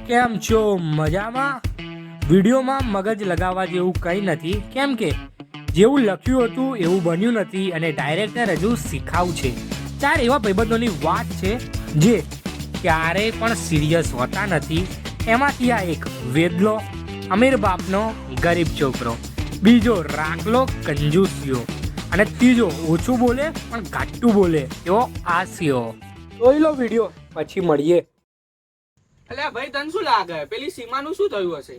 કેમ છો? મજામાં? વિડીયોમાં મગજ લગાવવા જેવું કંઈ નથી, કેમ કે જેવું લખ્યું હતું એવું બન્યું નથી અને ડાયરેક્ટર હજુ શીખાવ છે. ચાર એવા ભાઈબંધોની વાત છે જે ક્યારેય પણ સિરિયસ હોતા નથી. એમાંથી આ એક વેદલો, અમીર બાપનો ગરીબ છોકરો, બીજો રાખલો કંજૂસિયો અને ત્રીજો ઓછું બોલે પણ ઘાટું બોલે એવો આસિયો. જોઈ લો વિડીયો, પછી મળીએ. અલ્યા ભાઈ તને શું લાગે પેલી સીમાનું શું થયું હશે?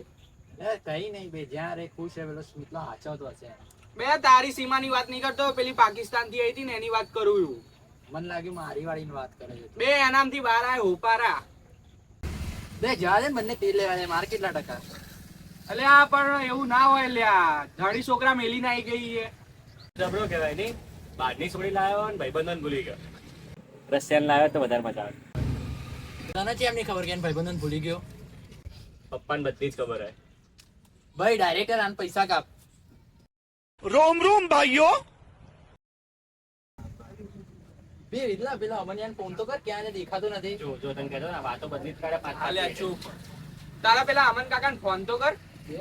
કઈ નહીં બે જ્યાં રે ખુશ છે પેલો સુતલો હાચવતો હશે. બે તારી સીમાની વાત નહીં કરતો, પેલી પાકિસ્તાન થી આવી હતી ને એની વાત કરું છું. મને લાગ્યું મારી વાળીની વાત કરે છે. બે એનામથી બહાર આય હોપારા. બે જવા દે ને, બંને તેલ લેવા દે. મારે કેટલા ટકા? અલ્યા પણ એવું ના હોય લ્યા, ધણી છોકરા મેલીને આવી ગઈ છે. જબરો કહેવાય નહીં. બહારની છોડી લાવ્યો ને ભાઈબંધન ભૂલી ગયો. રશિયન લાવ્યો તો વધારે મજા આવે. તને કેમ નહીં ખબર કે એને ભાઈબંધન ભૂલી ગયો? પપ્પાને બધી જ ખબર હોય. ભાઈ ડાયરેક્ટર આને પૈસા કાપ. રોમ રોમ ભાઈઓ. બે વિદલા પેલા અમનિયાન ફોન તો કર, ક્યાં એને દેખાતો નથી. જો તને કહેતો ને વાતો બધી જ કરે પાછા. અલ્યા ચૂપ. તારા પેલા અમન કાકાને ફોન તો કર. બે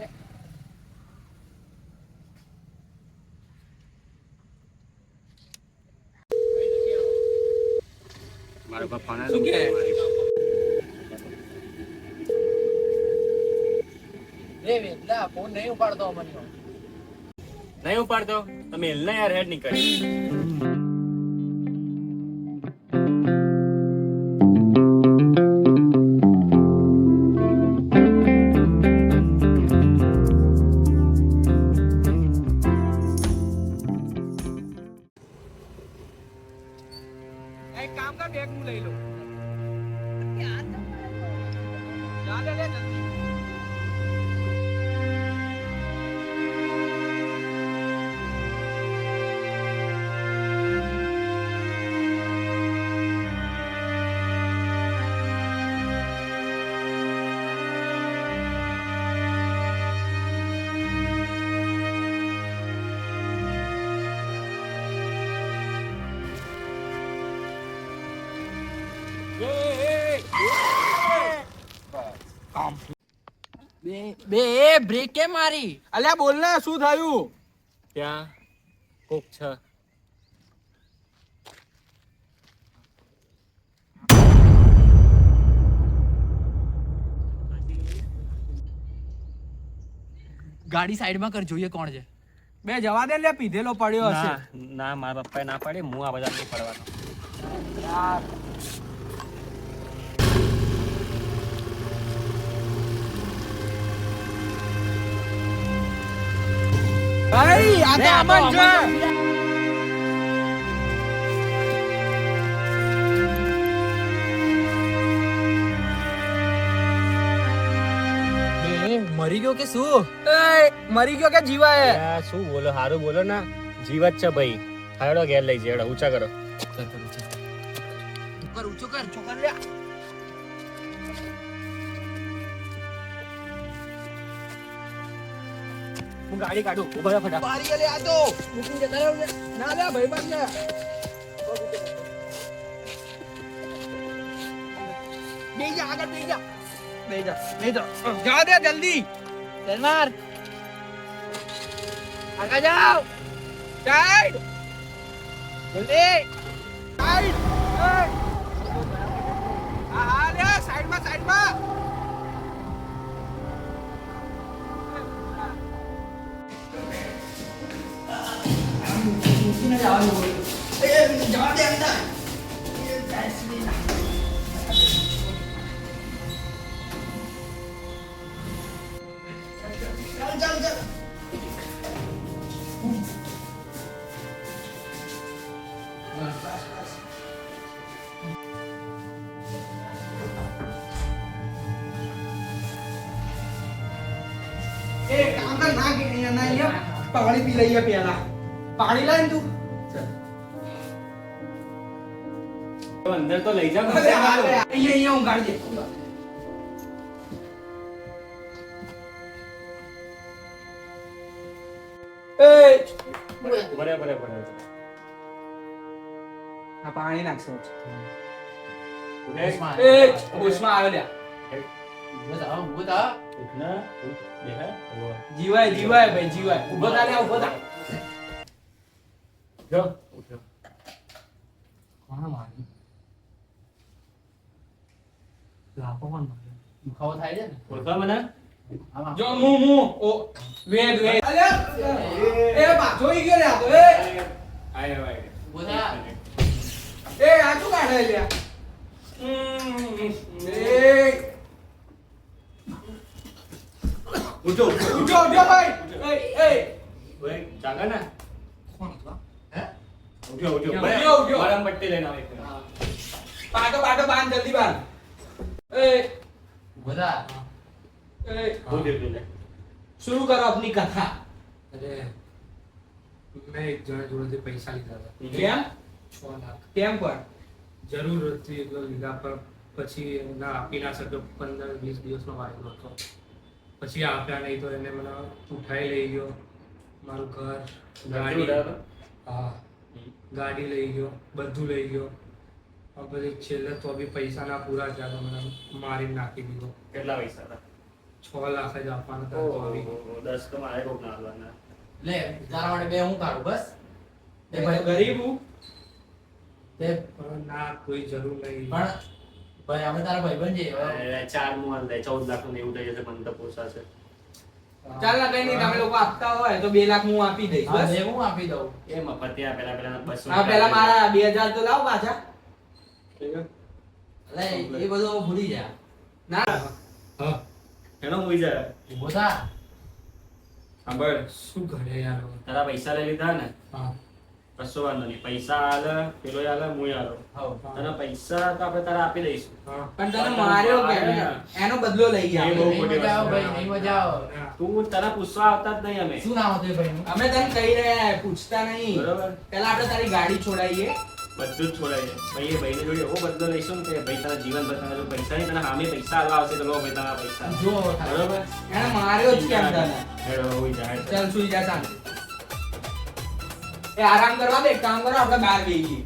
મારા પપ્પાને શું કહે? બે વિદલા ફોન નહીં ઉપાડતો અમનિયો. નહીં ઉપાડતો તમે એલને યાર હેડ નીકળી. એક કામ કર, બેગ હું લઈ લઉં. જા લે લે જલ્દી. બે બ્રેક કેમ મારી? અલ્યા બોલ ને, શું થયું? ત્યાં કોક છે. ગાડી સાઈડમાં કર, જોઈએ કોણ છે. બે જવા દે લે, પીધેલો પડ્યો હશે. ના મારા પપ્પાએ ના પાડે. હું આ બધા નહીં પડવાનો. ભાઈ આ તો અમન છે. મરી ગયો કે શું? એ મરી ગયો કે જીવાય? યાર, શું બોલો? સારું બોલો ને. જીવત છે ભાઈ. હાડો ઘેર લઈ જઈએ. ઊંચા કરો. ઊંચો કર છોકરા લે. હું ગાડી કાઢું. ઉભા રહો ફટાફટ. બારી લે આ તો મૂકીને જતા રહો લે. ના લે ભાઈ બન લે. બેહી જા, આગળ બેહી જા. બેહી જા, બેહી જા. જા દે જલ્દી. તેલ માર. આગળ જાઓ. સાઈડ. જલ્દી. સાઈડ. હા લે સાઈડમાં સાઈડમાં. એ કામ કર ના કે અહીંયા ના પાણી પી લઈએ પહેલા. પાણી લાય ને તું. અંદર તો લઈ જાઓ. અહીંયા ઊંઘાડી દે. બરાબર. આ પાણી નાખશો. ઉડેશમાં એ હોશમાં આવ્યો લ્યા. ઊભો થા, ઊભો થા. ઉઠના, ઉઠ, દેખાય? ઉભો. જીવાય જીવાય ભાઈ જીવાય ઊભો થા લે ઊભો થા જો, ઉઠ્યો. કોણ માર્યું? લાફો કોણ માર્યો? દુખાવો થાય છે ને? ઓળખા મને? આમાં. જો મુ ઓ વેદ વેદ અલ્યા એ પાછો ઈ ગયો લે આ તો એ આય, આય. ઊભો થા. એ આ શું કાઢે લ્યા એ ઉઠો, ઉઠો. ઉઠો ઉઠો ભાઈ એ ઓય, જાગે ને? કોણ હતો હે? ઉઠ્યો, ઉઠ્યો. ઉઠ્યો, ઉઠ્યો. મારા પટ્ટી લઈને આવો એક મિનિટ. પાટો પાટો બાંધ જલ્દી બાંધ એ ઊભો થા. એ બહુ દેર થઈ જાય. શરૂ કરો આપની કથા અરે મેં એક જણા જોડેથી પૈસા લીધા હતા કેમ 6 લાખ. કેમ પર જરૂર હતી એટલો લીધા પર પછી ના આપી ના શક્યો. 15-20 દિવસનો વાયદો હતો. પછી આપ્યા નહીં તો એને મને ઉઠાઈ લઈ ગયો. મારું ઘર, ગાડી, ઉડાવ્યો? હા, ગાડી લઈ ગયો, બધું લઈ ગયો. પછી છેલ્લે તો બી પૈસા ના પૂરા થયા તો મને મારી નાખી દીધો. કેટલા પૈસા હતા? 6 લાખ જ આપવાના હતા તો બી. ઓહો, 10 તો મારે કોક ના આલવાના. લે તારા માટે બે હું કાઢું બસ. એ ભાઈ ગરીબ હું તે પણ ના કોઈ જરૂર નહીં. પણ ભાઈ અમે તારા ભાઈબંધ છીએ. હવે અરે, 4 નું આલ દે, 14 લાખ નું એવું થઈ જશે, મને તો પોસાશે. ચાલ ના કઈ નહીં તમે લોકો આપતા હોય તો 2 લાખ હું આપી દઈશ હા, બસ બે હું આપી દઉં. એ મફતિયા પેલા 200 હા પેલા મારા 2000 તો લાવ પાછા લે એ બધું ભૂલી જા. ના હા, એનો મૂઈ જાય. ઊભો થા. સાંભળ, શું કરે યાર હવે? તારા પૈસા લઈ લીધા ને? હા, કશો વાંધો નહીં. પૈસા આલે, પેલો આલે, મુય આલો. હવ. તને પૈસા તો આપણે તારા આપી દઈશું. હા. પણ તને માર્યો કેમ એનો બદલો લઈ એ ગયા બહુ નહીં ખોટી મજા આવે વસ્તુ. ભાઈ, નહીં મજા આવે. ના. તું તને પૂછવા આવતા જ નહીં અમે. શું નામ હતું એ ભાઈનું? અમે તને કહી રહ્યા પૂછતા નહીં બરોબર? પેલા આપણે તારી ગાડી છોડાઈએ બધું જ છોડાય. ભાઈ એ ભાઈને જોડે એવો બદલો લઈશું ને કે ભાઈ તારા જીવન ભર તને જો પૈસા નહીં, તને સામે પૈસા આલવા આવશે તો લો ભાઈ તારા પૈસા. જો થાય. બરોબર? એને માર્યો જ કેમ તને હેડો, હોઈ જાય. ચાલ સુઈ જા શાંતિ એ આરામ કરવા દે એક કામ કરો આપણે બહાર જઈએ